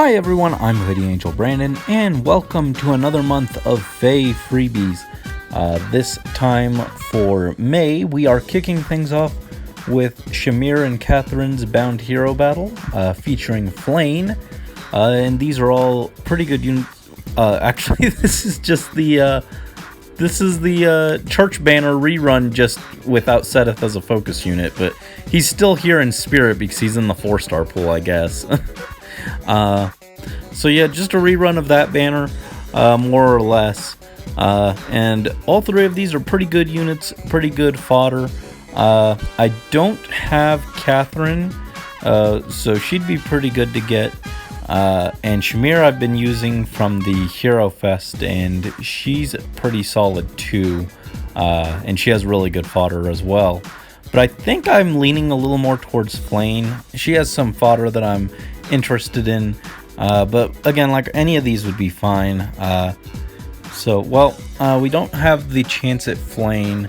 Hi everyone, I'm Hoodie Angel Brandon, and welcome to another month of Feh Freebies. This time for May, we are kicking things off with Shamir and Catherine's Bound Hero battle, featuring Flane, and these are all pretty good units. Actually, this is the Church Banner rerun, just without Seth as a focus unit, but he's still here in spirit because he's in the 4-star pool, I guess. So yeah, just a rerun of that banner, more or less. And all three of these are pretty good units, pretty good fodder. I don't have Catherine, so she'd be pretty good to get. And Shamir I've been using from the Hero Fest, and she's pretty solid too. And she has really good fodder as well. But I think I'm leaning a little more towards Flane. She has some fodder that I'm interested in. But again, like any of these would be fine. We don't have the chance at Flane.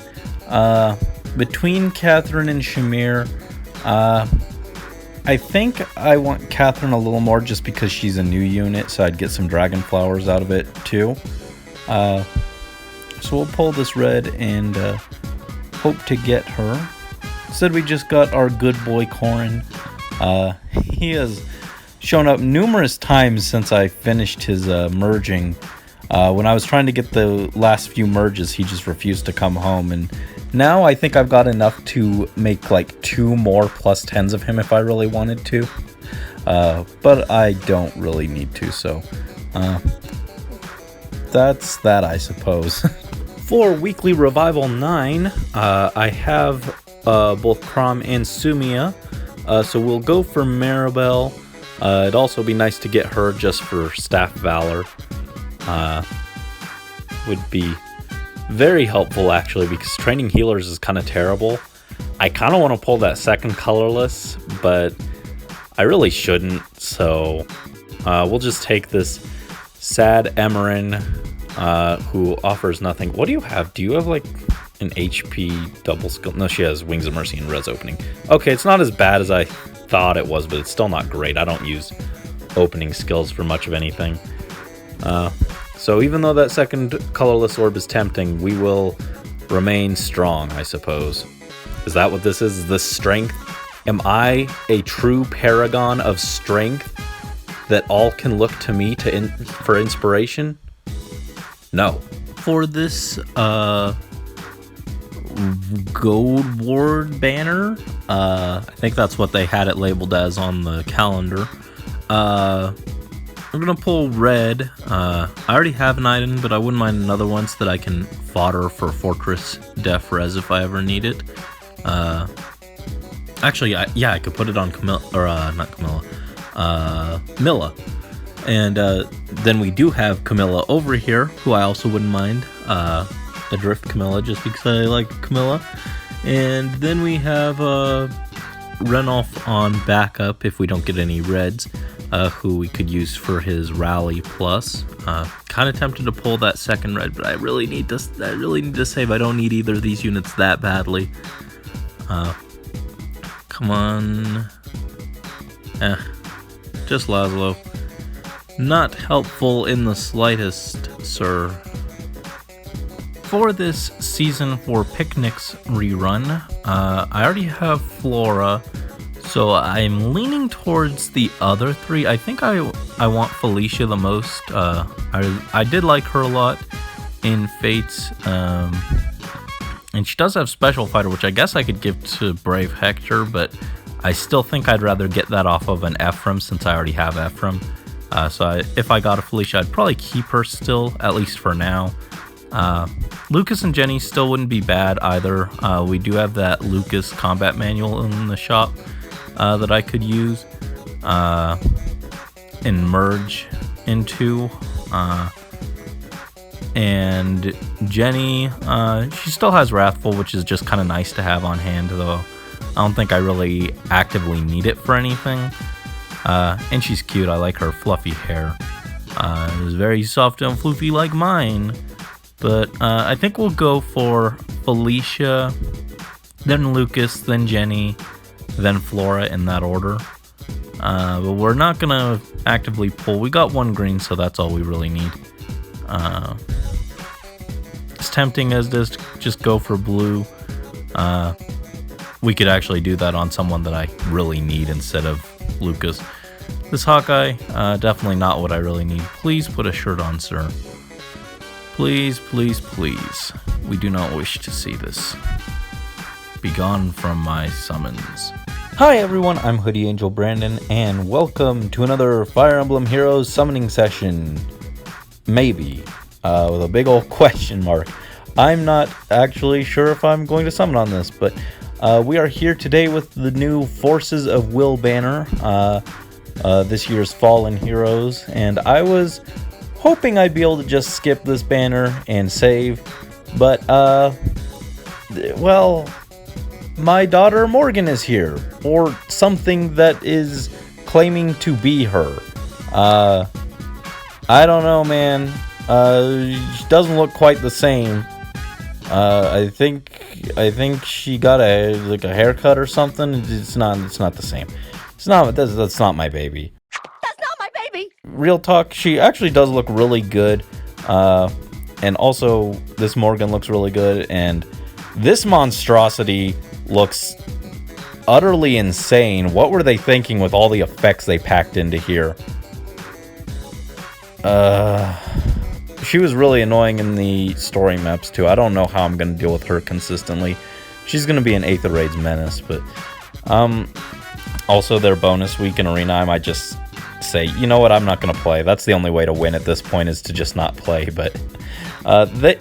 Between Catherine and Shamir, I think I want Catherine a little more just because she's a new unit, so I'd get some Dragon Flowers out of it too. So we'll pull this red and hope to get her. Instead, we just got our good boy Corrin. He has shown up numerous times since I finished his merging. When I was trying to get the last few merges, he just refused to come home, and now I think I've got enough to make like 2 more +10s of him if I really wanted to. But I don't really need to, so that's that, I suppose. For Weekly Revival 9, I have both Crom and Sumia, so we'll go for Maribel. It'd also be nice to get her just for Staff Valor. Would be very helpful, actually, because training healers is kind of terrible. I kind of want to pull that second colorless, but I really shouldn't, so we'll just take this sad Emerin, who offers nothing. What do you have? Do you have like an HP double skill? No, she has Wings of Mercy and Res opening. Okay, it's not as bad as I thought it was, but it's still not great. I don't use opening skills for much of anything. So even though that second colorless orb is tempting, we will remain strong, I suppose. Is that what this is? Is this strength? Am I a true paragon of strength that all can look to me for inspiration? No. For this Gold Ward banner, I think that's what they had it labeled as on the calendar. I'm gonna pull red. I already have an item, but I wouldn't mind another one so that I can fodder for Fortress Def Res if I ever need it. Actually, I could put it on Milla. And then we do have Camilla over here, who I also wouldn't mind. Adrift Camilla, just because I like Camilla. And then we have Renolf on backup if we don't get any reds. Who we could use for his rally plus. Kind of tempted to pull that second red, but I really need to save. I don't need either of these units that badly. Come on. Just Laszlo. Not helpful in the slightest, sir. For this Season 4 Picnics rerun, I already have Flora. So I'm leaning towards the other 3. I think I want Felicia the most. I did like her a lot in Fates. And she does have Special Fighter, which I guess I could give to Brave Hector, but I still think I'd rather get that off of an Ephraim since I already have Ephraim. If I got a Felicia, I'd probably keep her still, at least for now. Lucas and Jenny still wouldn't be bad either. We do have that Lucas combat manual in the shop that I could use and merge into. And Jenny, she still has Wrathful, which is just kind of nice to have on hand, though I don't think I really actively need it for anything. And she's cute. I like her fluffy hair. It's very soft and floofy like mine. But I think we'll go for Felicia, then Lucas, then Jenny, then Flora in that order. But we're not going to actively pull. We got 1 green, so that's all we really need. As tempting as this, just go for blue. We could actually do that on someone that I really need instead of Lucas. This Hawkeye, definitely not what I really need. Please put a shirt on, sir. Please, please, please. We do not wish to see this. Begone from my summons. Hi everyone, I'm Hoodie Angel Brandon, and welcome to another Fire Emblem Heroes summoning session. Maybe. With a big old question mark. I'm not actually sure if I'm going to summon on this, but we are here today with the new Forces of Will banner, this year's Fallen Heroes, and I was hoping I'd be able to just skip this banner and save, but, well, my daughter Morgan is here, or something that is claiming to be her. I don't know, man. She doesn't look quite the same. I think she got a haircut or something. It's not the same. That's not my baby. That's not my baby. Real talk, she actually does look really good. And also this Morgan looks really good, and this monstrosity looks utterly insane. What were they thinking with all the effects they packed into here? She was really annoying in the story maps too. I don't know how I'm going to deal with her consistently. She's going to be an Aether Raid's menace, but also their bonus week in Arena, I might just say, you know what, I'm not going to play. That's the only way to win at this point, is to just not play. But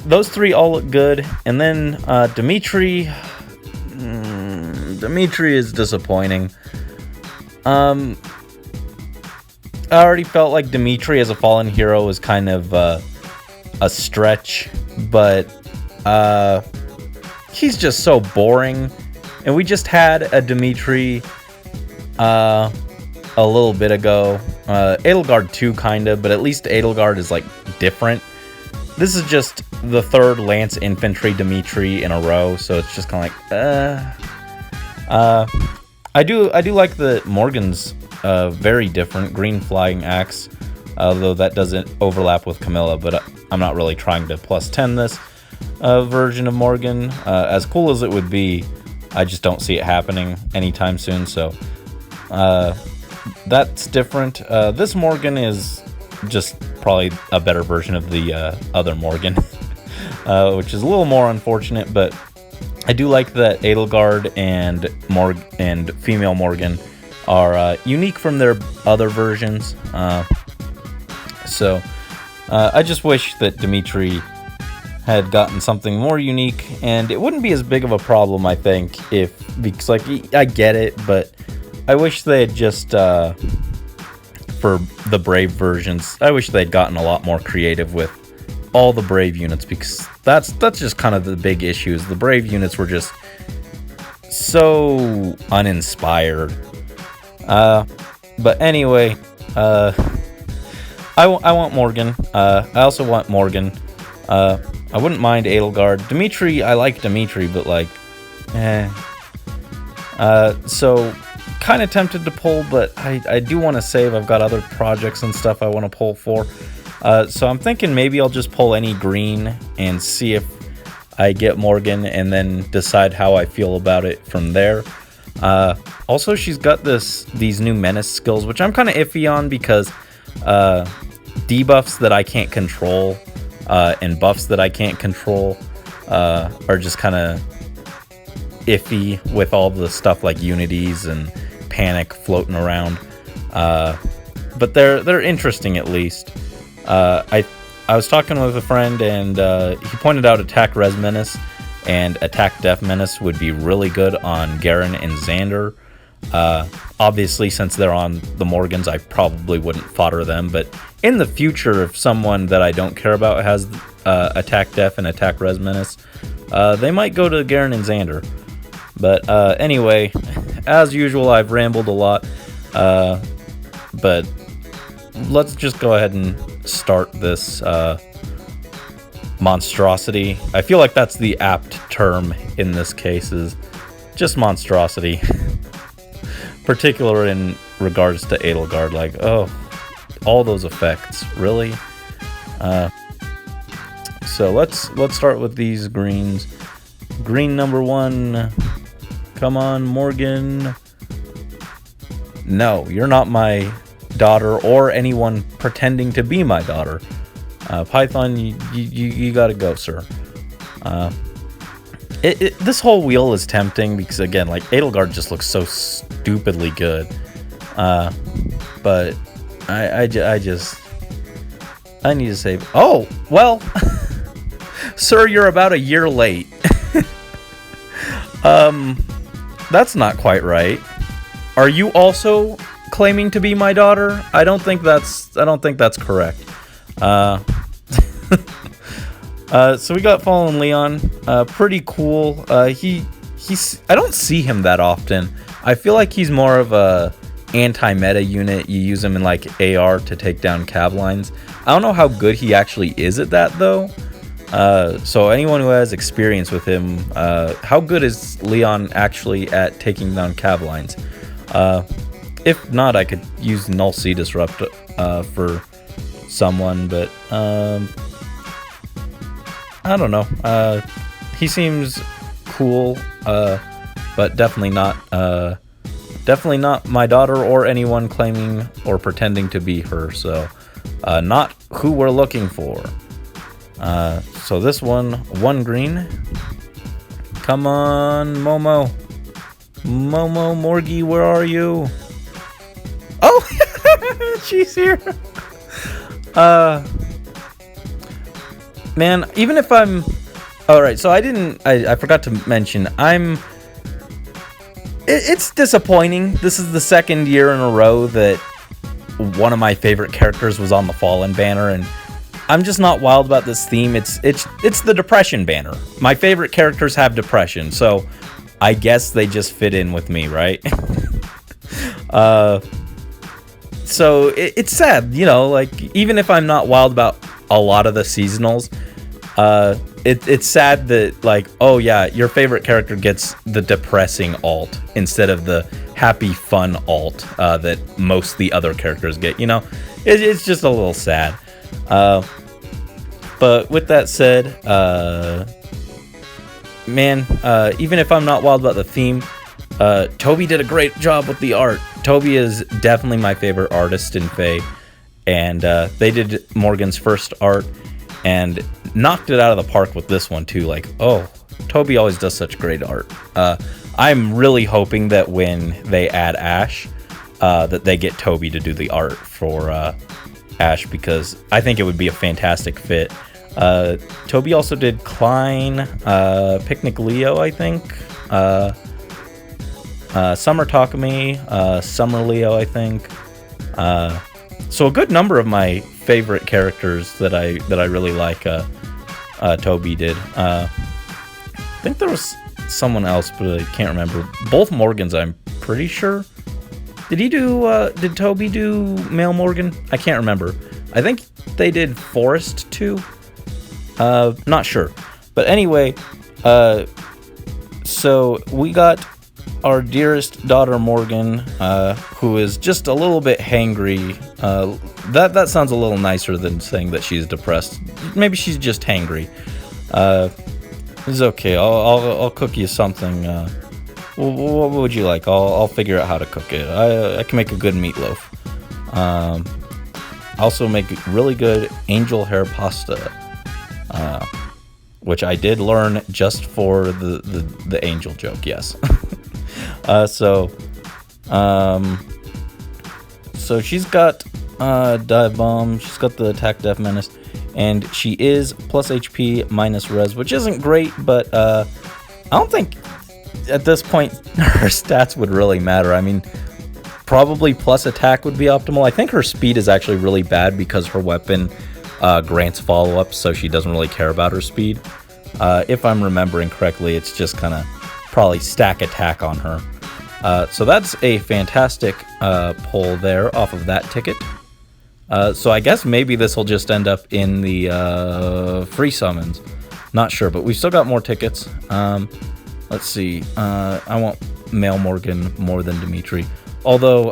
those 3 all look good. And then Dimitri is disappointing. I already felt like Dimitri as a fallen hero was kind of a stretch, but he's just so boring. And we just had a Dimitri a little bit ago. Edelgard too, kind of, but at least Edelgard is like different. This is just the 3rd Lance Infantry Dimitri in a row, so it's just kind of like, I do like the Morgan's very different green flying axe, though that doesn't overlap with Camilla, but I'm not really trying to plus 10 this version of Morgan. As cool as it would be, I just don't see it happening anytime soon, so that's different. This Morgan is just probably a better version of the other Morgan, which is a little more unfortunate, but I do like that Edelgard and female Morgan are unique from their other versions. So I just wish that Dimitri had gotten something more unique, and it wouldn't be as big of a problem, I think, because like I get it, but I wish they had just for the Brave versions, I wish they'd gotten a lot more creative with all the Brave units, because that's just kind of the big issue. The Brave units were just so uninspired. But anyway, I want Morgan. I also want Morgan. I wouldn't mind Edelgard. Dimitri, I like Dimitri, but like, so kind of tempted to pull, but I do want to save. I've got other projects and stuff I want to pull for. So I'm thinking maybe I'll just pull any green and see if I get Morgan, and then decide how I feel about it from there. Also, she's got these new menace skills, which I'm kind of iffy on, because debuffs that I can't control and buffs that I can't control are just kind of iffy with all the stuff like unities and panic floating around. But they're interesting, at least. I was talking with a friend, and he pointed out Attack Res Menace and Attack Def Menace would be really good on Garen and Xander. Obviously, since they're on the Morgans, I probably wouldn't fodder them, but in the future, if someone that I don't care about has Attack Def and Attack Res Menace, they might go to Garen and Xander. But anyway, as usual, I've rambled a lot, but let's just go ahead and start this monstrosity. I feel like that's the apt term in this case, is just monstrosity. Particular in regards to Edelgard. Like, oh, all those effects, really? So let's start with these greens. Green number 1. Come on, Morgan. No, you're not my daughter or anyone pretending to be my daughter. Python, you gotta go, sir. This whole wheel is tempting because, again, like, Edelgard just looks so stupidly good. But I need to save. Oh, well, sir, you're about a year late. That's not quite right. Are you also claiming to be my daughter? I don't think that's correct. So we got Fallen Leon. Pretty cool. He's I don't see him that often. I feel like he's more of a anti-meta unit. You use him in like AR to take down cab lines. I don't know how good he actually is at that though. So anyone who has experience with him, how good is Leon actually at taking down cab lines? If not, I could use Null C Disrupt for someone, but I don't know. He seems cool, but definitely not my daughter or anyone claiming or pretending to be her. So not who we're looking for. So this one green. Come on, Momo, Morgy, where are you? Oh, she's here. Man, even if I'm... Alright, so I forgot to mention, it's disappointing. This is the second year in a row that one of my favorite characters was on the Fallen banner, and I'm just not wild about this theme. It's the depression banner. My favorite characters have depression, so I guess they just fit in with me, right? So it's sad, you know, like, even if I'm not wild about a lot of the seasonals, it's sad that, like, oh yeah, your favorite character gets the depressing alt instead of the happy fun alt that most of the other characters get, you know? It's just a little sad. But with that said, man, even if I'm not wild about the theme, Toby did a great job with the art. Toby is definitely my favorite artist in Feh, and they did Morgan's first art and knocked it out of the park with this one too. Like, oh, Toby always does such great art. I'm really hoping that when they add Ash, that they get Toby to do the art for Ash, because I think it would be a fantastic fit. Toby also did Klein, Picnic Leo, I think, Summer Takumi, Summer Leo, I think. So a good number of my favorite characters that I really like, Toby did. I think there was someone else, but I can't remember. Both Morgans, I'm pretty sure. Did Toby do Male Morgan? I can't remember. I think they did Forest too. Not sure. But anyway, so we got our dearest daughter Morgan, who is just a little bit hangry. That sounds a little nicer than saying that she's depressed. Maybe she's just hangry. It's okay. I'll cook you something. What would you like? I'll figure out how to cook it. I can make a good meatloaf. Also make really good angel hair pasta, which I did learn just for the angel joke. Yes. So she's got dive bomb. She's got the attack, death, menace, and she is plus HP minus res, which isn't great, but I don't think at this point her stats would really matter. I mean, probably plus attack would be optimal. I think her speed is actually really bad because her weapon grants follow-up, so she doesn't really care about her speed. If I'm remembering correctly, it's just kind of probably stack attack on her. So that's a fantastic pull there off of that ticket. So I guess maybe this will just end up in the free summons. Not sure, but we've still got more tickets. Let's see. I want Male Morgan more than Dimitri. Although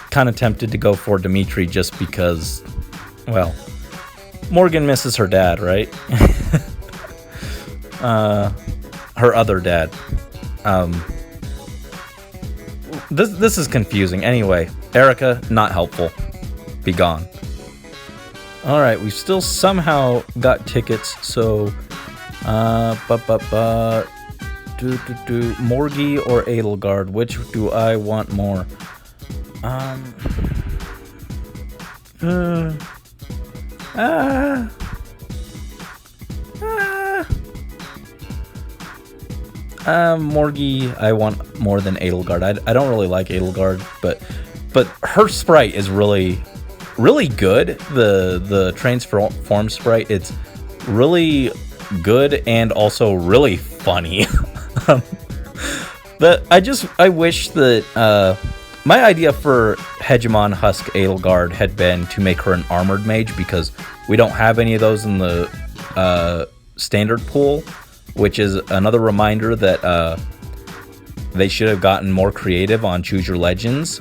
kind of tempted to go for Dimitri just because, well, Morgan misses her dad, right? Her other dad. This is confusing. Anyway, Erica, not helpful. Be gone. Alright, we've still somehow got tickets, so Morgy or Edelgard, which do I want more? Morgy, I want more than Edelgard. I don't really like Edelgard, but her sprite is really good. The transform sprite, it's really good and also really funny. I wish that my idea for Hegemon Husk Edelgard had been to make her an armored mage, because we don't have any of those in the standard pool, which is another reminder that they should have gotten more creative on Choose Your Legends,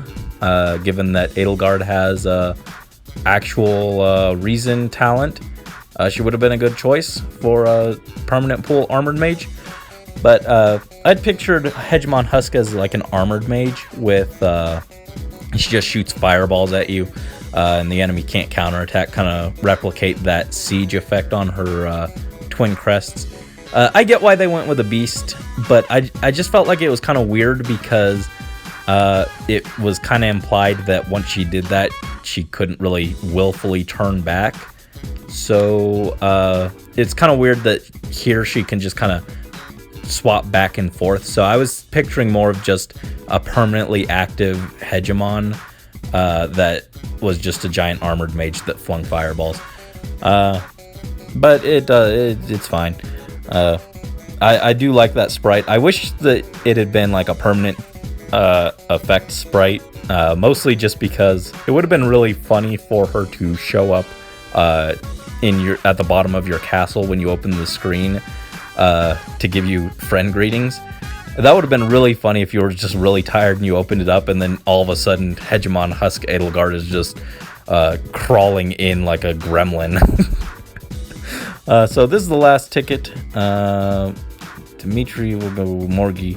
given that Edelgard has actual reason talent. She would have been a good choice for a permanent pool armored mage. But I'd pictured Hegemon Husk as like an armored mage with she just shoots fireballs at you, and the enemy can't counterattack, kind of replicate that siege effect on her twin crests. I get why they went with a beast, but I just felt like it was kind of weird because it was kind of implied that once she did that, she couldn't really willfully turn back. So it's kind of weird that here she can just kind of swap back and forth. So I was picturing more of just a permanently active Hegemon that was just a giant armored mage that flung fireballs. But it's fine. I do like that sprite. I wish that it had been like a permanent effect sprite, mostly just because it would have been really funny for her to show up at the bottom of your castle when you open the screen to give you friend greetings. That would have been really funny if you were just really tired and you opened it up, and then all of a sudden Hegemon Husk Edelgard is just crawling in like a gremlin. So this is the last ticket. Dimitri will go Morgy.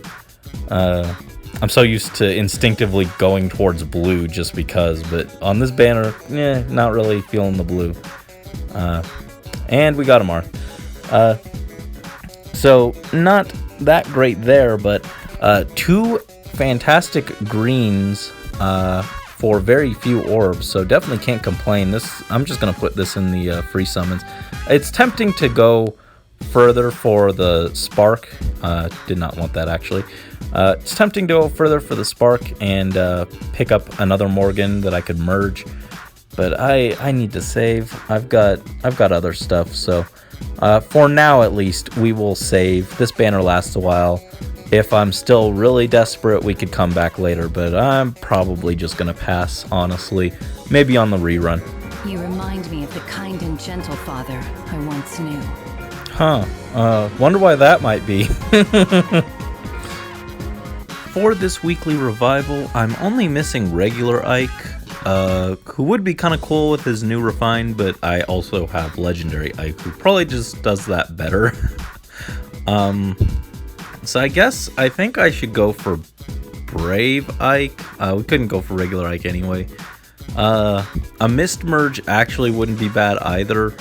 I'm so used to instinctively going towards blue just because, but on this banner, not really feeling the blue. And we got a Marth. So not that great there, but two fantastic greens for very few orbs, so definitely can't complain. I'm just gonna put this in the free summons. It's tempting to go further for the spark. Did not want that actually. It's tempting to go further for the spark and pick up another Morgan that I could merge, but I need to save. I've got other stuff, so for now at least we will save. This banner lasts a while. If I'm still really desperate, we could come back later, but I'm probably just gonna pass, honestly. Maybe on the rerun. You remind me of the kind and gentle father I once knew. Wonder why that might be. For this weekly revival, I'm only missing regular Ike, who would be kind of cool with his new refine, but I also have legendary Ike, who probably just does that better. So I think I should go for Brave Ike. We couldn't go for regular Ike anyway. A Mist Merge actually wouldn't be bad either.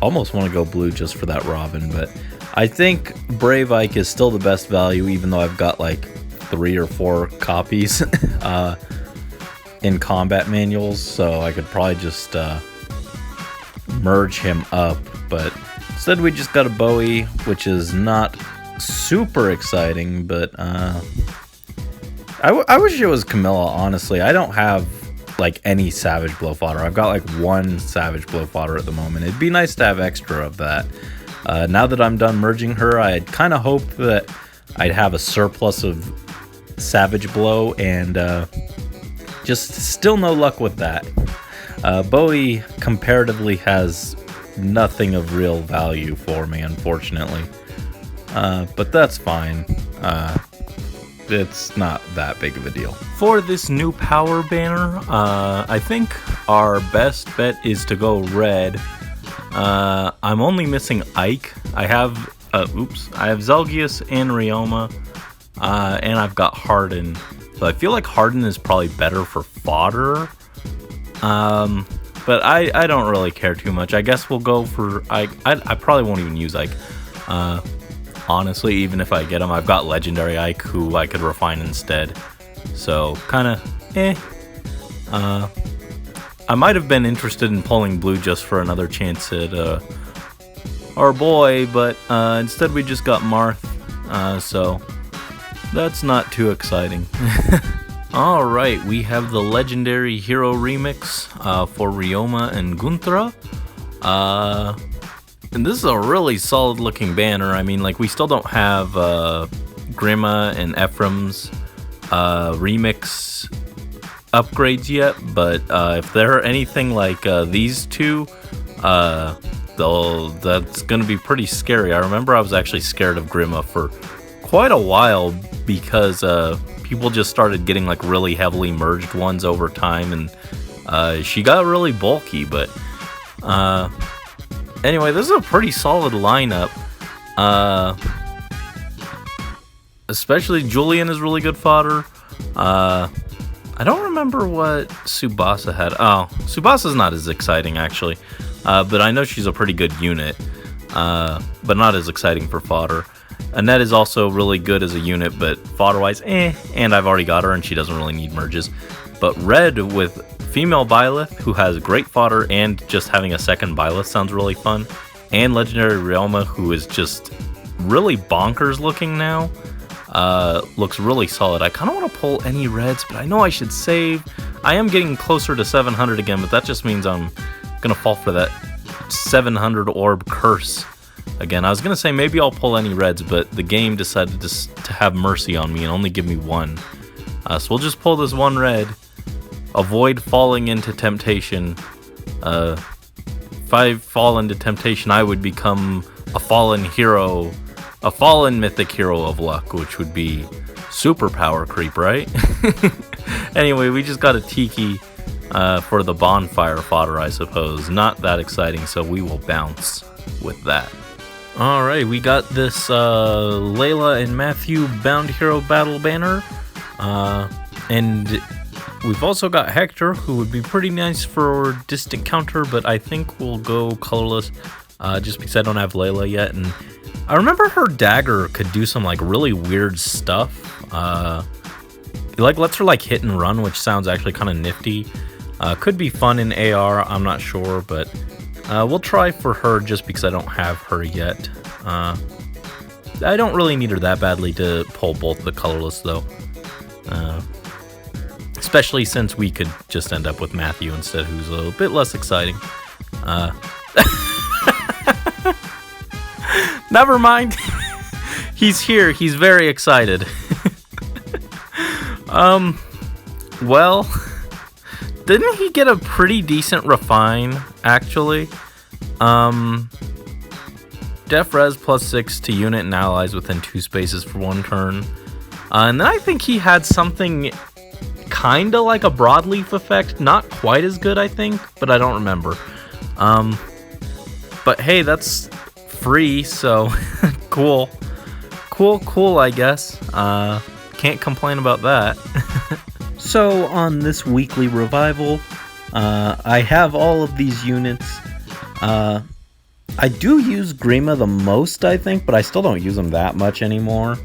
Almost want to go blue just for that Robin, but I think Brave Ike is still the best value, even though I've got like 3 or 4 copies in combat manuals, so I could probably just merge him up, but instead we just got a Bowie, which is not super exciting, but I wish it was Camilla, honestly. I don't have like any Savage Blow fodder. I've got like 1 Savage Blow fodder at the moment. It'd be nice to have extra of that. Now that I'm done merging her, I had kind of hoped that I'd have a surplus of Savage Blow, and just still no luck with that. Bowie comparatively has nothing of real value for me, unfortunately. But that's fine. it's not that big of a deal. For this new power banner, I think our best bet is to go red. I'm only missing Ike. I have Zelgius and Ryoma, and I've got Harden. So I feel like Harden is probably better for fodder. But I don't really care too much. I guess we'll go for Ike. I probably won't even use Ike. Honestly, even if I get him, I've got Legendary Ike who I could refine instead. So, kind of, I might have been interested in pulling blue just for another chance at our boy, but instead we just got Marth. So, that's not too exciting. Alright, we have the Legendary Hero Remix for Ryoma and Guntra. And this is a really solid looking banner. I mean, like, we still don't have Grima and Ephraim's remix upgrades yet, but if they're anything like these two, that's gonna be pretty scary. I remember I was actually scared of Grima for quite a while because people just started getting like really heavily merged ones over time, and she got really bulky. But anyway, this is a pretty solid lineup. Especially Julian is really good fodder. I don't remember what Tsubasa had. Oh, Tsubasa's not as exciting actually, but I know she's a pretty good unit, but not as exciting for fodder. Annette is also really good as a unit, but fodder-wise, and I've already got her, and she doesn't really need merges. But Red with female Byleth, who has great fodder, and just having a second Byleth sounds really fun. And Legendary Realma, who is just really bonkers looking now. Looks really solid. I kind of want to pull any reds, but I know I should save. I am getting closer to 700 again, but that just means I'm going to fall for that 700 orb curse again. I was going to say maybe I'll pull any reds, but the game decided to have mercy on me and only give me one. So we'll just pull this one red. Avoid falling into temptation. If I fall into temptation, I would become a fallen hero, a fallen mythic hero of luck, which would be superpower creep, right? Anyway, we just got a Tiki for the bonfire fodder, I suppose. Not that exciting, so we will bounce with that. Alright, we got this Layla and Matthew Bound Hero Battle banner. And we've also got Hector, who would be pretty nice for distant counter, but I think we'll go colorless just because I don't have Layla yet. And I remember her dagger could do some like really weird stuff. Like lets her like hit and run, which sounds actually kind of nifty. Could be fun in AR, I'm not sure, but we'll try for her just because I don't have her yet. I don't really need her that badly to pull both the colorless though. Especially since we could just end up with Matthew instead, who's a bit less exciting. Never mind. He's here. He's very excited. Well, didn't he get a pretty decent refine, actually? Def Res +6 to unit and allies within 2 spaces for 1 turn. And then I think he had something kinda like a broadleaf effect. Not quite as good, I think, but I don't remember. But hey, that's free, so cool. Cool, I guess. Can't complain about that. So on this weekly revival, I have all of these units. I do use Grima the most, I think, but I still don't use him that much anymore.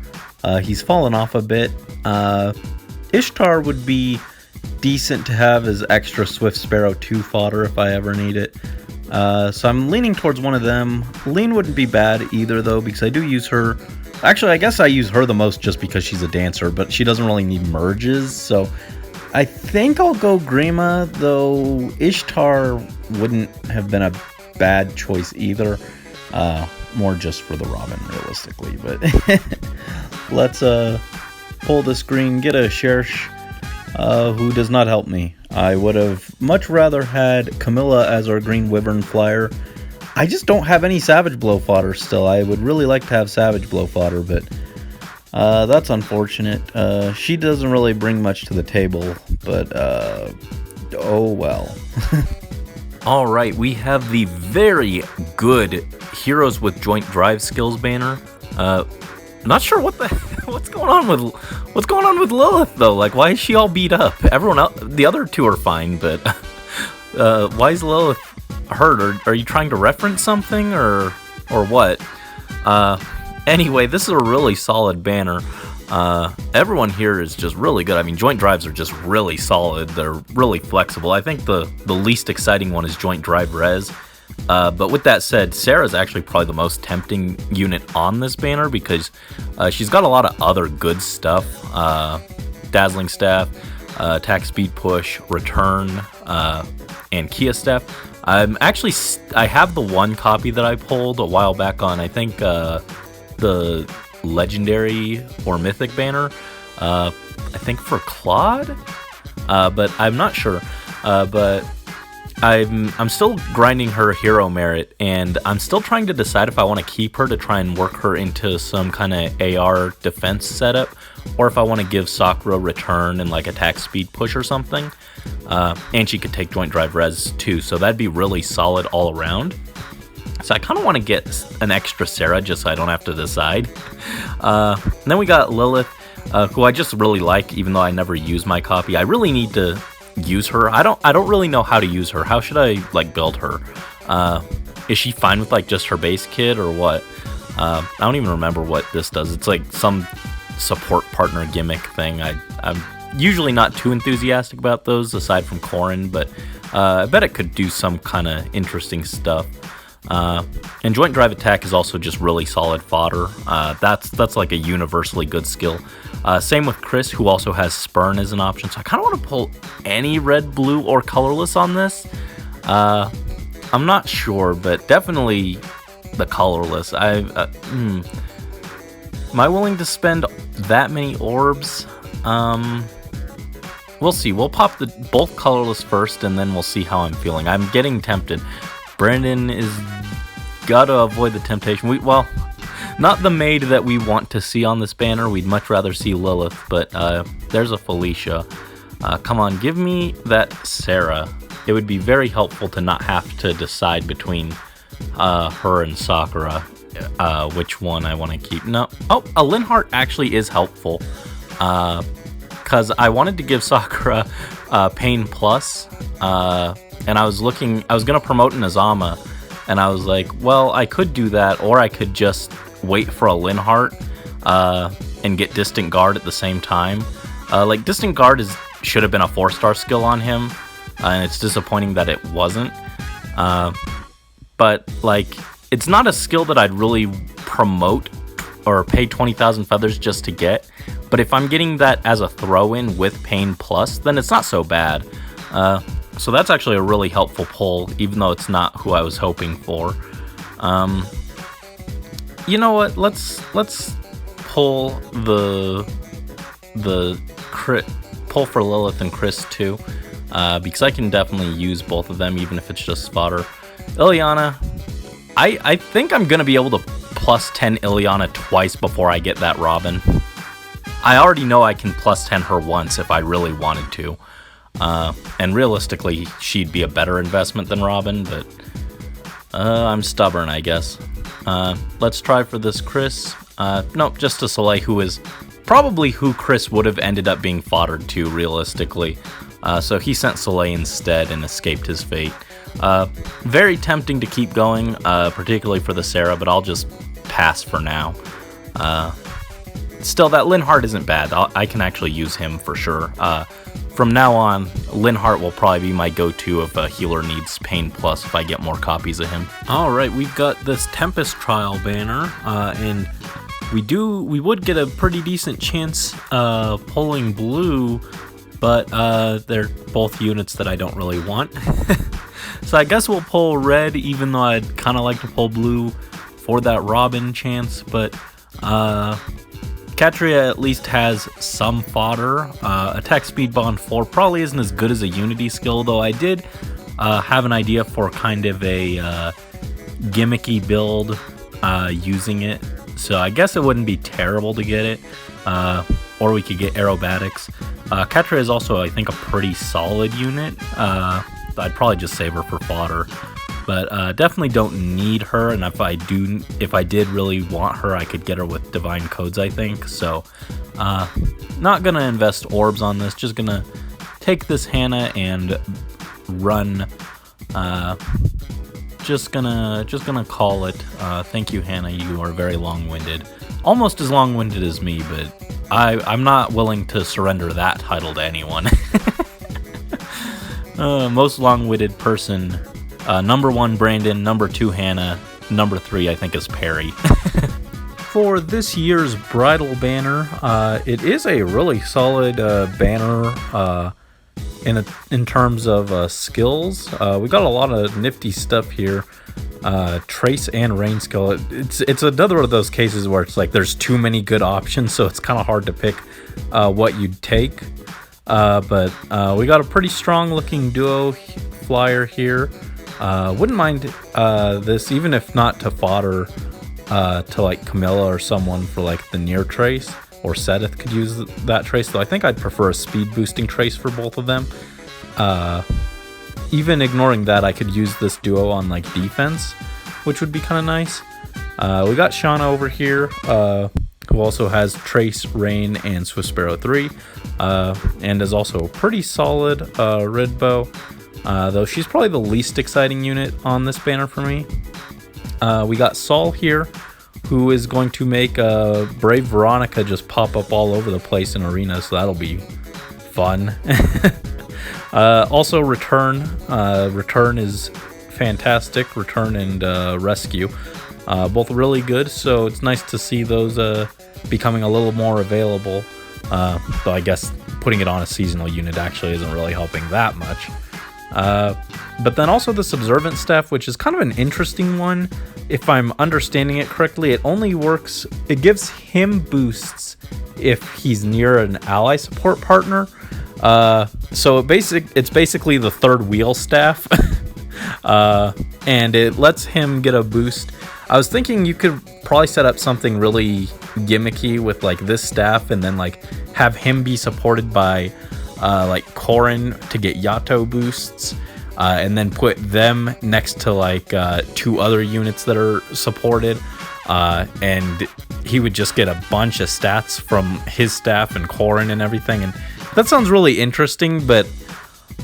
He's fallen off a bit. Ishtar would be decent to have as extra Swift Sparrow 2 fodder if I ever need it. So I'm leaning towards one of them. Lean wouldn't be bad either, though, because I do use her. Actually, I guess I use her the most just because she's a dancer, but she doesn't really need merges, so I think I'll go Grima, though Ishtar wouldn't have been a bad choice either. More just for the Robin, realistically, but let's pull the screen, get a Shersh, who does not help me. I would have much rather had Camilla as our Green Wyvern Flyer. I just don't have any Savage Blow fodder still. I would really like to have Savage Blow fodder, but That's unfortunate. She doesn't really bring much to the table, but, oh well. Alright, we have the very good Heroes with Joint Drive Skills banner. Not sure what's going on with Lilith though. Like, why is she all beat up? Everyone else, the other two are fine, but why is Lilith hurt? Are you trying to reference something or what? Anyway, this is a really solid banner. Everyone here is just really good. I mean, joint drives are just really solid. They're really flexible. I think the least exciting one is joint drive res. But with that said, Sarah's actually probably the most tempting unit on this banner because she's got a lot of other good stuff. Dazzling Staff, Attack Speed Push, Return, and Kia Staff. I have the one copy that I pulled a while back on, I think, the Legendary or Mythic banner. I think for Claude? But I'm not sure. But I'm still grinding her hero merit, and I'm still trying to decide if I want to keep her to try and work her into some kind of AR defense setup, or if I want to give Sakura return and like attack speed push or something. And she could take joint drive res too, so that'd be really solid all around. So I kind of want to get an extra Sarah just so I don't have to decide. And then we got Lilith, who I just really like, even though I never use my copy. I really need to use her. I don't really know how to use her. How should I like build her? Is she fine with like just her base kit or what? I don't even remember what this does. It's like some support partner gimmick thing. I'm usually not too enthusiastic about those aside from Corrin, but I bet it could do some kind of interesting stuff. And joint drive attack is also just really solid fodder. That's like a universally good skill. Same with Chris, who also has Spurn as an option. So I kind of want to pull any red, blue, or colorless on this. I'm not sure, but definitely the colorless. Am I willing to spend that many orbs? We'll see. We'll pop both colorless first, and then we'll see how I'm feeling. I'm getting tempted. Brandon is gotta avoid the temptation. Well, not the maid that we want to see on this banner. We'd much rather see Lilith, but there's a Felicia. Come on, give me that Sarah. It would be very helpful to not have to decide between her and Sakura which one I want to keep. No, a Linhardt actually is helpful because I wanted to give Sakura Pain Plus. And I was gonna promote an Azama, and I was like, well, I could do that, or I could just wait for a Linhardt and get Distant Guard at the same time. Like, Distant Guard should have been a 4-star skill on him, and it's disappointing that it wasn't. But, like, it's not a skill that I'd really promote or pay 20,000 feathers just to get, but if I'm getting that as a throw-in with Pain Plus, then it's not so bad. So that's actually a really helpful pull, even though it's not who I was hoping for. You know what? Let's pull pull for Lilith and Chris too, because I can definitely use both of them, even if it's just fodder. Ileana, I think I'm gonna be able to plus 10 Ileana twice before I get that Robin. I already know I can plus 10 her once if I really wanted to. And realistically, she'd be a better investment than Robin, but I'm stubborn, I guess. Let's try for this Chris. Nope, just a Soleil, who is probably who Chris would have ended up being foddered to, realistically. So he sent Soleil instead and escaped his fate. Very tempting to keep going, particularly for the Sarah, but I'll just pass for now. Still, that Linhardt isn't bad. I can actually use him for sure. From now on, Linhardt will probably be my go-to if a healer needs Pain Plus if I get more copies of him. Alright, we've got this Tempest Trial banner, and we would get a pretty decent chance pulling blue, but they're both units that I don't really want. So I guess we'll pull red, even though I'd kind of like to pull blue for that Robin chance, but Katria at least has some fodder. Attack Speed Bond 4 probably isn't as good as a Unity skill, though I did have an idea for kind of a gimmicky build using it. so I guess it wouldn't be terrible to get it. Or we could get aerobatics. Catra is also, I think, a pretty solid unit. I'd probably just save her for fodder. But definitely don't need her, and if I did really want her, I could get her with Divine Codes, I think. So, not gonna invest orbs on this. Just gonna take this Hannah and run. Just gonna call it. Thank you, Hannah. You are very long-winded, almost as long-winded as me, but I'm not willing to surrender that title to anyone. Most long-winded person. Number 1, Brandon. Number 2, Hannah. Number 3, I think, is Perry. For this year's bridal banner, it is a really solid banner in terms of skills. We got a lot of nifty stuff here. Trace and rain skill. It's another of those cases where it's like there's too many good options, so it's kind of hard to pick what you'd take. But we got a pretty strong looking duo flyer here. Wouldn't mind this, even if not to fodder to like Camilla or someone for like the near trace, or Sedith could use that trace, though I think I'd prefer a speed boosting trace for both of them. Even ignoring that, I could use this duo on like defense, which would be kind of nice. We got Shauna over here, who also has Trace, Rain, and Swift Sparrow 3, and is also a pretty solid red bow. Though she's probably the least exciting unit on this banner for me. We got Saul here, who is going to make Brave Veronica just pop up all over the place in Arena, so that'll be fun. Also Return. Return is fantastic. Return and Rescue. Both really good, so it's nice to see those becoming a little more available. Though I guess putting it on a seasonal unit actually isn't really helping that much. But then also the Subservient staff, which is kind of an interesting one. If I'm understanding it correctly, it only works, it gives him boosts if he's near an ally support partner. So it's basically the third wheel staff. And it lets him get a boost. I was thinking you could probably set up something really gimmicky with like this staff, and then like have him be supported by like Corrin to get Yato boosts, and then put them next to like 2 other units that are supported, and he would just get a bunch of stats from his staff and Corrin and everything, and that sounds really interesting. But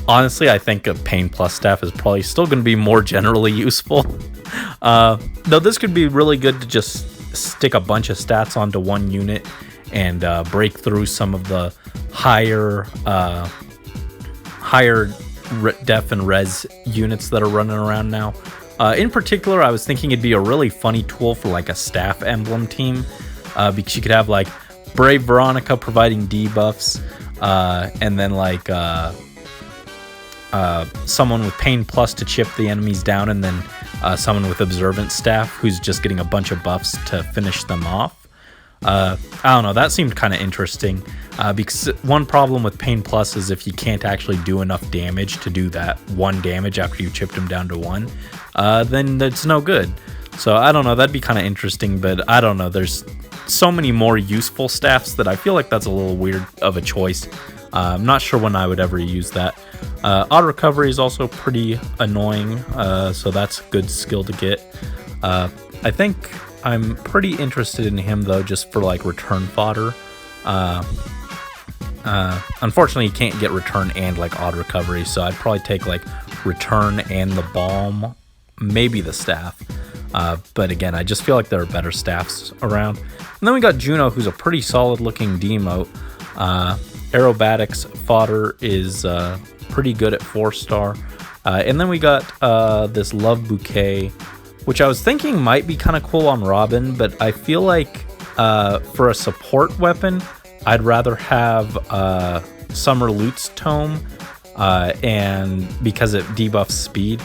honestly, I think a Pain Plus staff is probably still going to be more generally useful. Though this could be really good to just stick a bunch of stats onto one unit and break through some of the higher def and res units that are running around now. In particular, I was thinking it'd be a really funny tool for like a staff emblem team, because you could have like Brave Veronica providing debuffs, and then like someone with Pain Plus to chip the enemies down, and then someone with Observant staff who's just getting a bunch of buffs to finish them off. I don't know, that seemed kind of interesting, because one problem with Pain Plus is if you can't actually do enough damage to do that 1 damage after you've chipped him down to 1, then that's no good. So I don't know, that'd be kind of interesting, but I don't know, there's so many more useful staffs that I feel like that's a little weird of a choice. I'm not sure when I would ever use that. Auto recovery is also pretty annoying, so that's a good skill to get. I think I'm pretty interested in him though, just for like return fodder. Unfortunately, you can't get return and like auto recovery, so I'd probably take like return and the balm, maybe the staff. But again, I just feel like there are better staffs around. And then we got Juno, who's a pretty solid looking demote. Aerobatics fodder is pretty good at 4-star. And then we got this Love Bouquet, which I was thinking might be kind of cool on Robin, but I feel like for a support weapon, I'd rather have Summer Loot's Tome, and because it debuffs speed,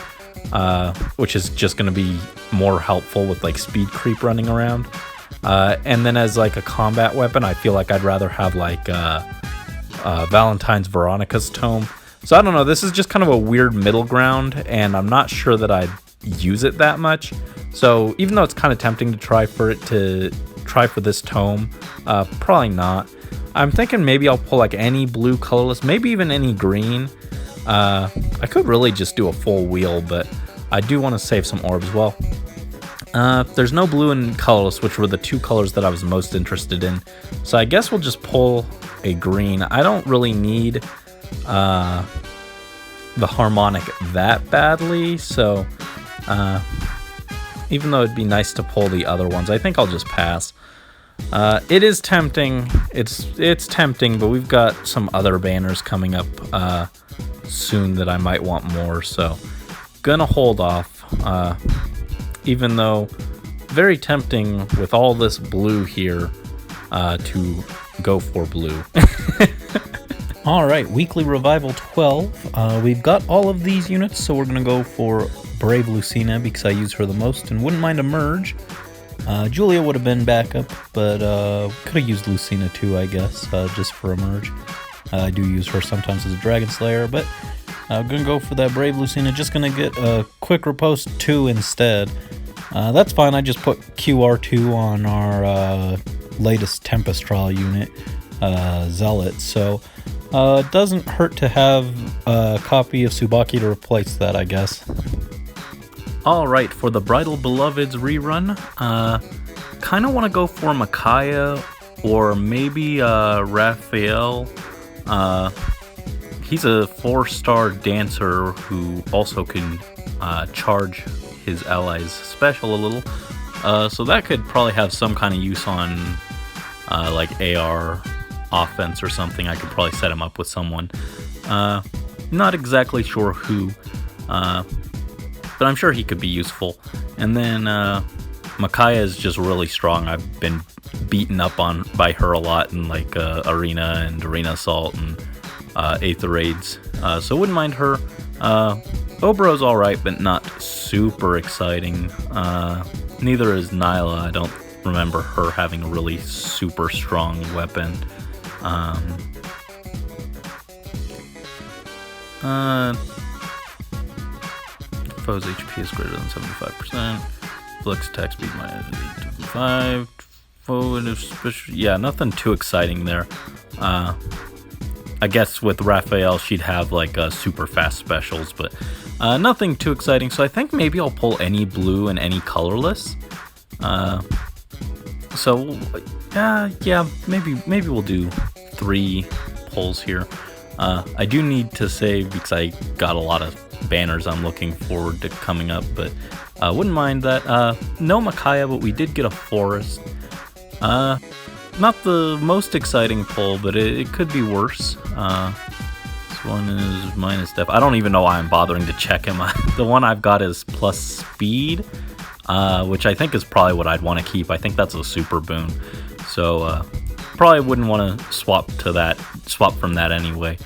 which is just going to be more helpful with like speed creep running around. And then as like a combat weapon, I feel like I'd rather have like Valentine's Veronica's Tome. So I don't know, this is just kind of a weird middle ground, and I'm not sure that I'd use it that much. So even though it's kind of tempting to try try for this tome. Probably not. I'm thinking maybe I'll pull like any blue colorless, maybe even any green. I could really just do a full wheel, but I do want to save some orbs. Well, there's no blue and colorless, which were the two colors that I was most interested in. So I guess we'll just pull a green. I don't really need the harmonic that badly, so even though it'd be nice to pull the other ones, I think I'll just pass. It is tempting. It's tempting, but we've got some other banners coming up soon that I might want more, so gonna hold off. Even though very tempting with all this blue here to go for blue. All right, Weekly Revival 12. We've got all of these units, so we're gonna go for Brave Lucina because I use her the most and wouldn't mind a merge. Julia would have been backup, but could have used Lucina too, I guess, just for a merge. I do use her sometimes as a Dragon Slayer, but I'm going to go for that Brave Lucina. Just going to get a Quick Riposte 2 instead. That's fine, I just put QR2 on our latest Tempest Trial unit, Zealot, so it doesn't hurt to have a copy of Tsubaki to replace that, I guess. Alright, for the Bridal Beloveds rerun, kind of want to go for Micaiah or maybe Raphael. He's a 4-star dancer who also can charge his allies special a little. So that could probably have some kind of use on like AR offense or something. I could probably set him up with someone. Not exactly sure who. But I'm sure he could be useful. And then Micaiah is just really strong. I've been beaten up by her a lot in like Arena and Arena Assault and Aether Raids. So wouldn't mind her. Obro's alright, but not super exciting. Neither is Nyla. I don't remember her having a really super strong weapon. Foe's HP is greater than 75%. Flex attack speed minus 8.5. Foe and special. Yeah, nothing too exciting there. I guess with Raphael, she'd have like super fast specials, but nothing too exciting. So I think maybe I'll pull any blue and any colorless. So yeah, maybe we'll do 3 pulls here. I do need to save because I got a lot of banners I'm looking forward to coming up, but wouldn't mind that. No Micaiah, but we did get a Forest. Not the most exciting pull, but it could be worse. This one is minus def. I don't even know why I'm bothering to check him. The one I've got is plus speed, which I think is probably what I'd want to keep. I think that's a super boon. So probably wouldn't want to swap from that anyway.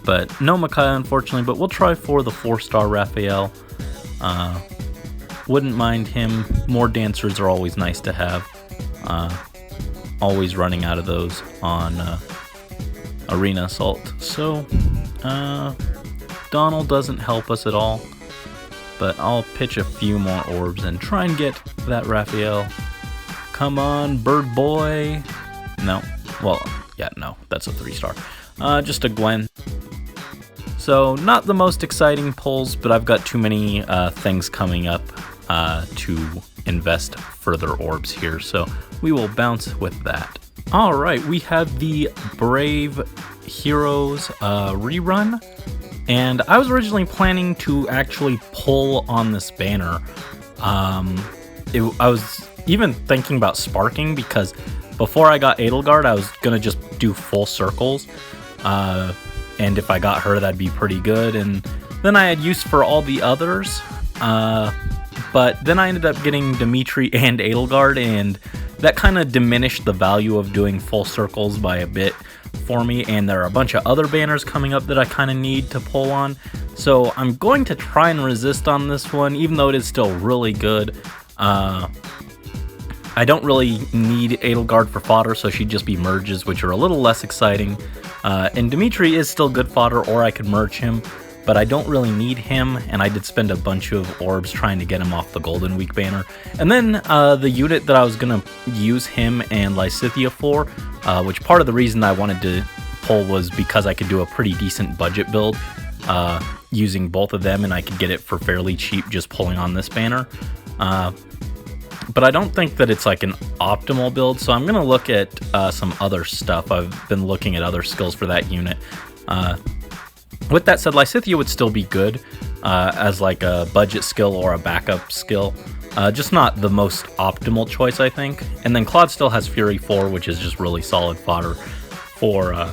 But no Micaiah, unfortunately, but we'll try for the 4-star Raphael. Wouldn't mind him. More dancers are always nice to have. Always running out of those on Arena Assault. So, Donald doesn't help us at all, but I'll pitch a few more orbs and try and get that Raphael. Come on, bird boy. No. Well, yeah, no, that's a 3-star. Just a Gwen. So, not the most exciting pulls, but I've got too many things coming up to invest further orbs here, so we will bounce with that. Alright, we have the Brave Heroes rerun, and I was originally planning to actually pull on this banner. I was even thinking about sparking, because before I got Edelgard, I was going to just do full circles, and if I got her, that'd be pretty good, and then I had use for all the others, but then I ended up getting Dimitri and Edelgard, and that kind of diminished the value of doing full circles by a bit for me, and there are a bunch of other banners coming up that I kind of need to pull on, so I'm going to try and resist on this one, even though it is still really good. I don't really need Edelgard for fodder, so she'd just be merges, which are a little less exciting, and Dimitri is still good fodder, or I could merge him, but but I don't really need him, and I did spend a bunch of orbs trying to get him off the Golden Week banner. And then the unit that I was going to use him and Lysithea for, which part of the reason I wanted to pull was because I could do a pretty decent budget build using both of them, and I could get it for fairly cheap just pulling on this banner. But I don't think that it's like an optimal build, so I'm going to look at some other stuff. I've been looking at other skills for that unit. With that said, Lysithea would still be good as like a budget skill or a backup skill. Just not the most optimal choice, I think. And then Claude still has Fury 4, which is just really solid fodder for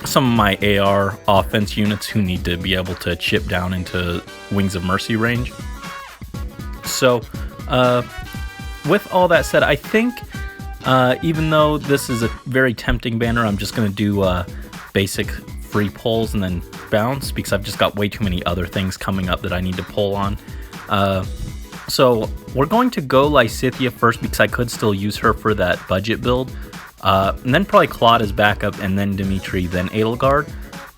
some of my AR offense units who need to be able to chip down into Wings of Mercy range. So, with all that said, I think even though this is a very tempting banner, I'm just going to do basic free pulls and then bounce, because I've just got way too many other things coming up that I need to pull on. So we're going to go Lysithea first, because I could still use her for that budget build. And then probably Claude as backup, and then Dimitri, then Edelgard.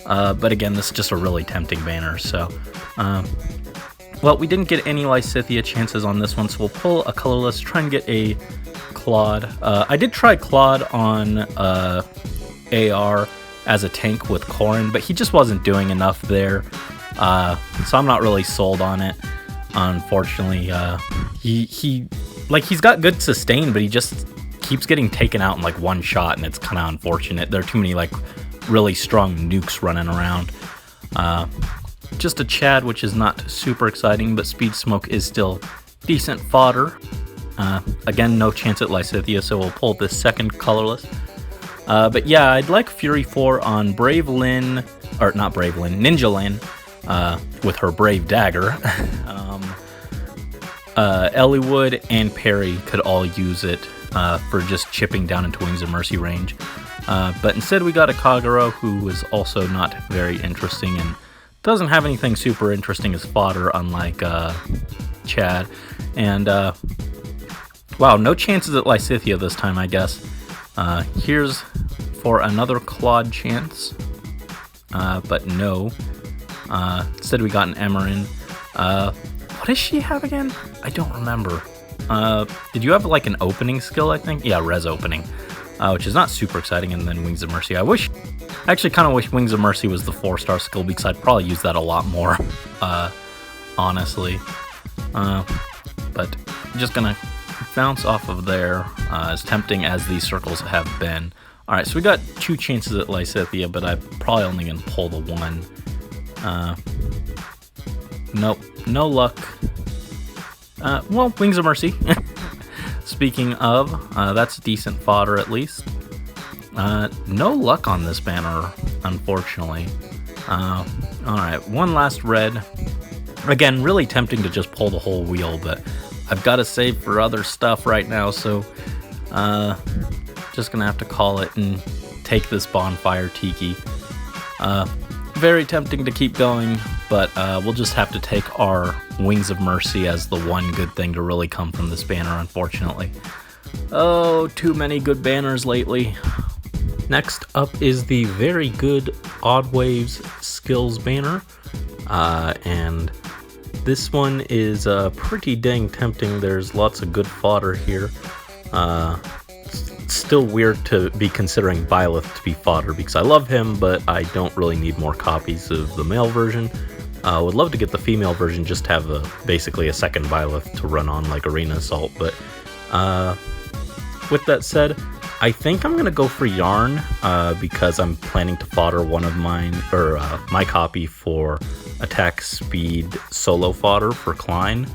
But again, this is just a really tempting banner, so... well, we didn't get any Lysithea chances on this one, so we'll pull a colorless, try and get a Claude. I did try Claude on AR as a tank with Corrin, but he just wasn't doing enough there, so I'm not really sold on it, unfortunately. He's got good sustain, but he just keeps getting taken out in like one shot, and it's kind of unfortunate. There are too many like really strong nukes running around. Just a Chad, which is not super exciting, but Speed Smoke is still decent fodder. Again, no chance at Lysithea, so we'll pull this second colorless. But yeah, I'd like Fury 4 on Brave Lyn, or not Brave Lyn, Ninja Lyn, with her Brave Dagger. Elliewood and Perry could all use it for just chipping down into Wings of Mercy range. But instead we got a Kagero, who is also not very interesting and doesn't have anything super interesting as fodder, unlike Chad. And wow, no chances at Lysithea this time, I guess. Here's for another Claude chance, but no. Instead we got an Emerin. What does she have again? I don't remember. Did you have like an opening skill, I think? Yeah, res opening, which is not super exciting, and then Wings of Mercy. I actually kind of wish Wings of Mercy was the 4-star skill, because I'd probably use that a lot more, honestly. But I'm just gonna bounce off of there, as tempting as these circles have been. Alright, so we got 2 chances at Lysithea, but I'm probably only gonna pull the 1. Nope, no luck. Well, Wings of Mercy. Speaking of, that's decent fodder at least. No luck on this banner, unfortunately. Alright, one last red. Again, really tempting to just pull the whole wheel, but I've got to save for other stuff right now, so just gonna have to call it and take this Bonfire Tiki. Very tempting to keep going, but we'll just have to take our Wings of Mercy as the one good thing to really come from this banner, unfortunately. Oh, too many good banners lately. Next up is the very good Odd Waves Skills banner, and this one is pretty dang tempting. There's lots of good fodder here. It's still weird to be considering Byleth to be fodder, because I love him, but I don't really need more copies of the male version. Would love to get the female version, just to have basically a second Byleth to run on like Arena Assault, but with that said, I think I'm gonna go for Yarn, because I'm planning to fodder one of mine, or my copy for attack speed solo fodder for Klein.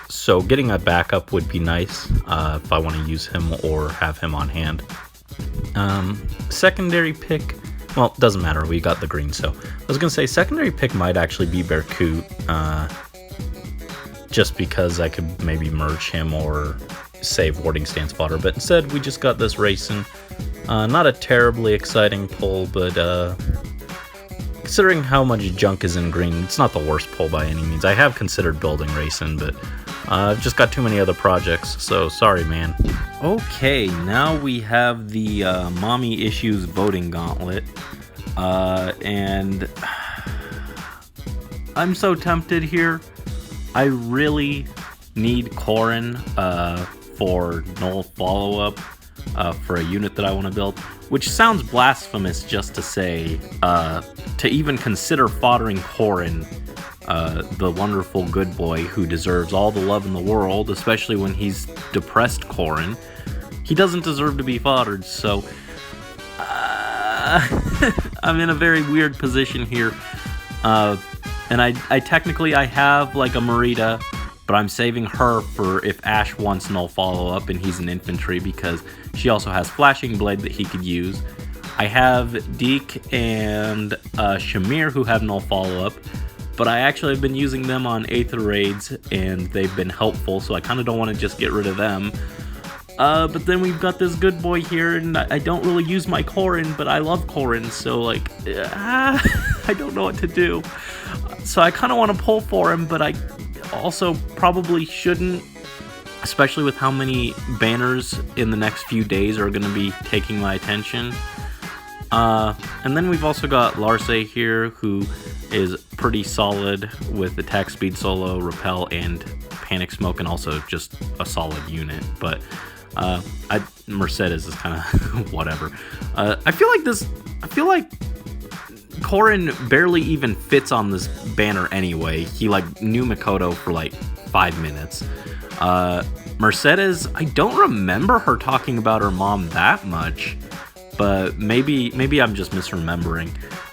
So getting a backup would be nice if I want to use him or have him on hand. Secondary pick, well, doesn't matter, we got the green, so I was gonna say secondary pick might actually be Berkut, just because I could maybe merge him or save Warding Stance fodder, but instead we just got this Racing. Not a terribly exciting pull, but considering how much junk is in green, it's not the worst pull by any means. I have considered building Racing, but I've just got too many other projects, so sorry, man. Okay, now we have the Mommy Issues voting gauntlet, and I'm so tempted here. I really need Corrin for null follow-up for a unit that I want to build, which sounds blasphemous just to say, to even consider foddering Corrin, the wonderful good boy who deserves all the love in the world, especially when he's depressed Corrin. He doesn't deserve to be foddered, so I'm in a very weird position here. And I technically have like a Merida, but I'm saving her for if Ash wants null follow-up and he's an infantry, because she also has Flashing Blade that he could use. I have Deke and Shamir who have null follow-up, but I actually have been using them on Aether raids, and they've been helpful, so I kind of don't want to just get rid of them. But then we've got this good boy here, and I don't really use my Corrin, but I love Corrin, so like, I don't know what to do. So I kind of want to pull for him, but I also probably shouldn't, especially with how many banners in the next few days are going to be taking my attention. And then we've also got Larce here, who is pretty solid with attack speed, solo, repel, and panic smoke, and also just a solid unit. But Mercedes is kind of whatever. I feel like Corrin barely even fits on this banner anyway. He like knew Mikoto for like 5 minutes. Mercedes, I don't remember her talking about her mom that much, but maybe I'm just misremembering.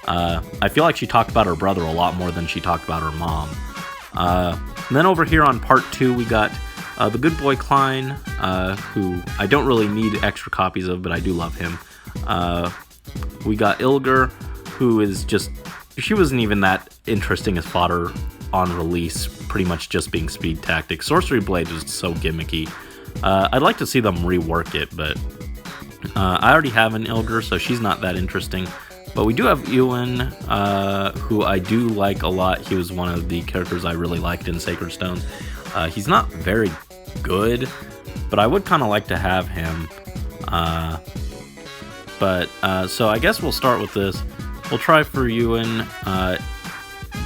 I feel like she talked about her brother a lot more than she talked about her mom. And then over here on part 2, we got the good boy Klein, who I don't really need extra copies of, but I do love him. We got Ilgar, who is just, she wasn't even that interesting as fodder on release, pretty much just being speed tactics. Sorcery Blade is so gimmicky. I'd like to see them rework it, but I already have an Ilgar, so she's not that interesting. But we do have Ewan, who I do like a lot. He was one of the characters I really liked in Sacred Stones. He's not very good, but I would kind of like to have him. So I guess we'll start with this. We'll try for Ewan,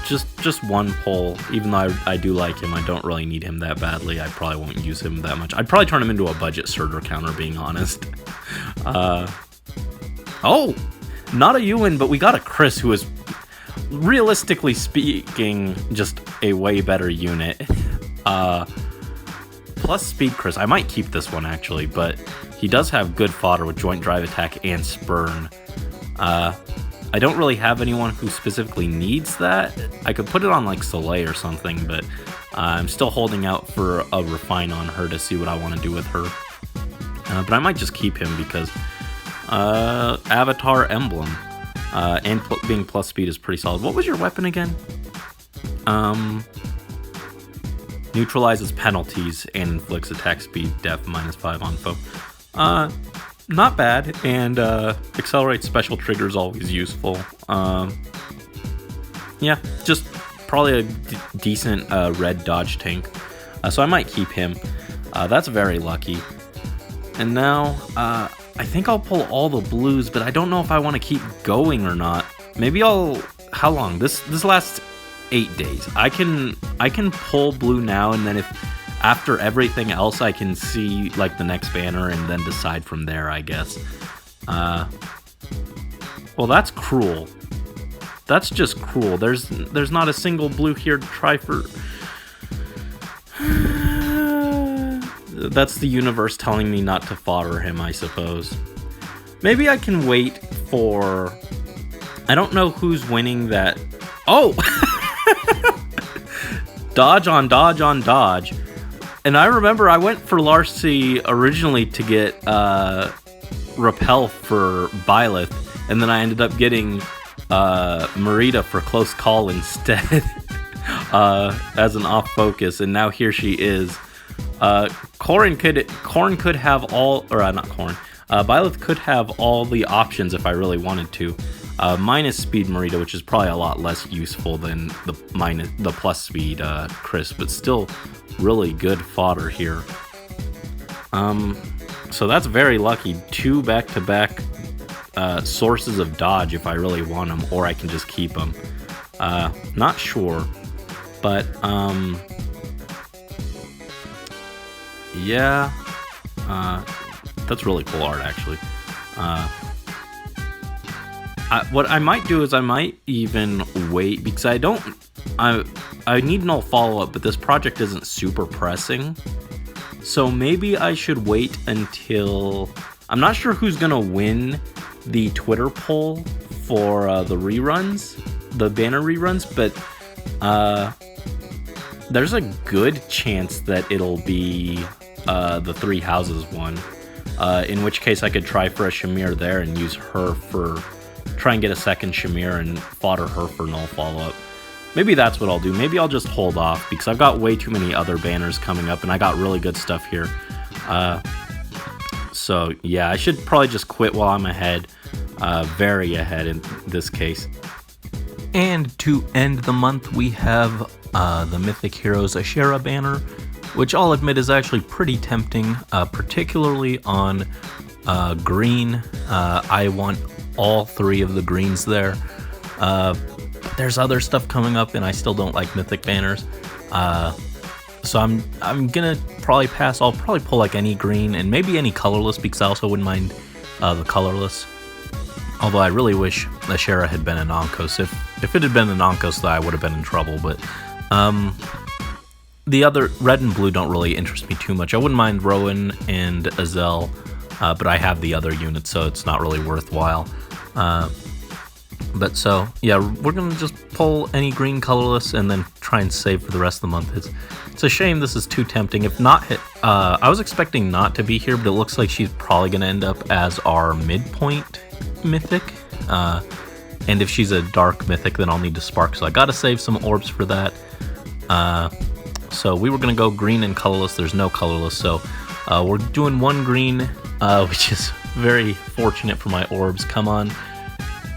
just one pull. Even though I do like him, I don't really need him that badly. I probably won't use him that much. I'd probably turn him into a budget Surtur counter, being honest. Oh, not a Ewan, but we got a Chris, who is, realistically speaking, just a way better unit. Plus speed Chris. I might keep this one, actually, but he does have good fodder with joint drive attack and spurn. I don't really have anyone who specifically needs that. I could put it on like Soleil or something, but I'm still holding out for a refine on her to see what I want to do with her. But I might just keep him because Avatar Emblem and being plus speed is pretty solid. What was your weapon again? Neutralizes penalties and inflicts attack speed, def -5 on foe. Not bad, and accelerates special triggers, always useful. Yeah, just probably a decent red dodge tank. So I might keep him. That's very lucky. And now, I think I'll pull all the blues, but I don't know if I want to keep going or not. Maybe I'll... How long? This lasts 8 days. I can pull blue now, and then if after everything else I can see like the next banner and then decide from there, I guess. Well, that's cruel. That's just cruel. There's not a single blue here to try for. That's the universe telling me not to fodder him, I suppose. Maybe I can wait for... I don't know who's winning that... Oh! Dodge on dodge on dodge. And I remember I went for Larcy originally to get Repel for Byleth, and then I ended up getting Merida for Close Call instead as an off focus, and now here she is. Corrin could have all, or not Corrin. Byleth could have all the options if I really wanted to. Minus speed Merida, which is probably a lot less useful than the plus speed Chris, but still really good fodder here. So that's very lucky. 2 back-to-back sources of dodge if I really want them, or I can just keep them. Not sure. But, yeah, that's really cool art, actually. What I might do is I might even wait, because I need no follow-up, but this project isn't super pressing. So maybe I should wait until... I'm not sure who's gonna win the Twitter poll for the reruns, the banner reruns, but there's a good chance that it'll be the Three Houses one. In which case I could try for a Shamir there and use her for... try and get a second Shamir and fodder her for no follow-up. Maybe that's what I'll do. Maybe I'll just hold off, because I've got way too many other banners coming up, and I got really good stuff here. So, yeah, I should probably just quit while I'm ahead. Very ahead in this case. And to end the month, we have the Mythic Heroes Ashera banner, which I'll admit is actually pretty tempting, particularly on green. I want all three of the greens there. But there's other stuff coming up, and I still don't like mythic banners. So I'm gonna probably pass. I'll probably pull like any green and maybe any colorless, because I also wouldn't mind the colorless. Although I really wish Ashera had been an Onkos. If it had been an Onkos, I would have been in trouble. But the other red and blue don't really interest me too much. I wouldn't mind Rowan and Azel, but I have the other units, so it's not really worthwhile. But so, yeah, we're going to just pull any green colorless and then try and save for the rest of the month. It's a shame this is too tempting. If not hit, I was expecting not to be here, but it looks like she's probably going to end up as our midpoint mythic. And if she's a dark mythic, then I'll need to spark. So I got to save some orbs for that. So we were going to go green and colorless. There's no colorless. So we're doing one green, which is very fortunate for my orbs. Come on.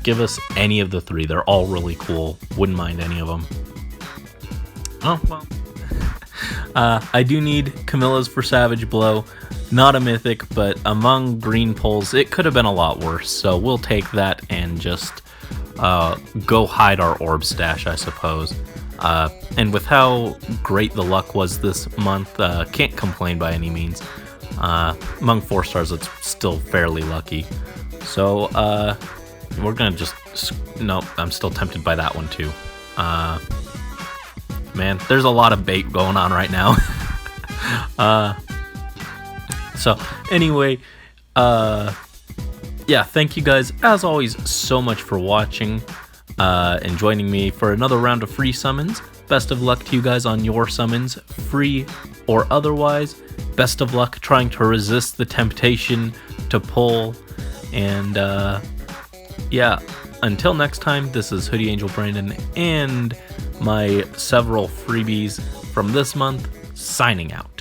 Give us any of the three. They're all really cool. Wouldn't mind any of them. Oh, well. I do need Camilla's for Savage Blow. Not a mythic, but among green pulls, it could have been a lot worse. So we'll take that and just go hide our orb stash, I suppose. And with how great the luck was this month, can't complain by any means. Among 4 stars, it's still fairly lucky. So, we're gonna just... No, I'm still tempted by that one too. Man, there's a lot of bait going on right now. So, anyway, yeah, thank you guys, as always, so much for watching and joining me for another round of free summons. Best of luck to you guys on your summons, free or otherwise. Best of luck trying to resist the temptation to pull. And, yeah, until next time, this is Hoodie Angel Brandon and my several freebies from this month, signing out.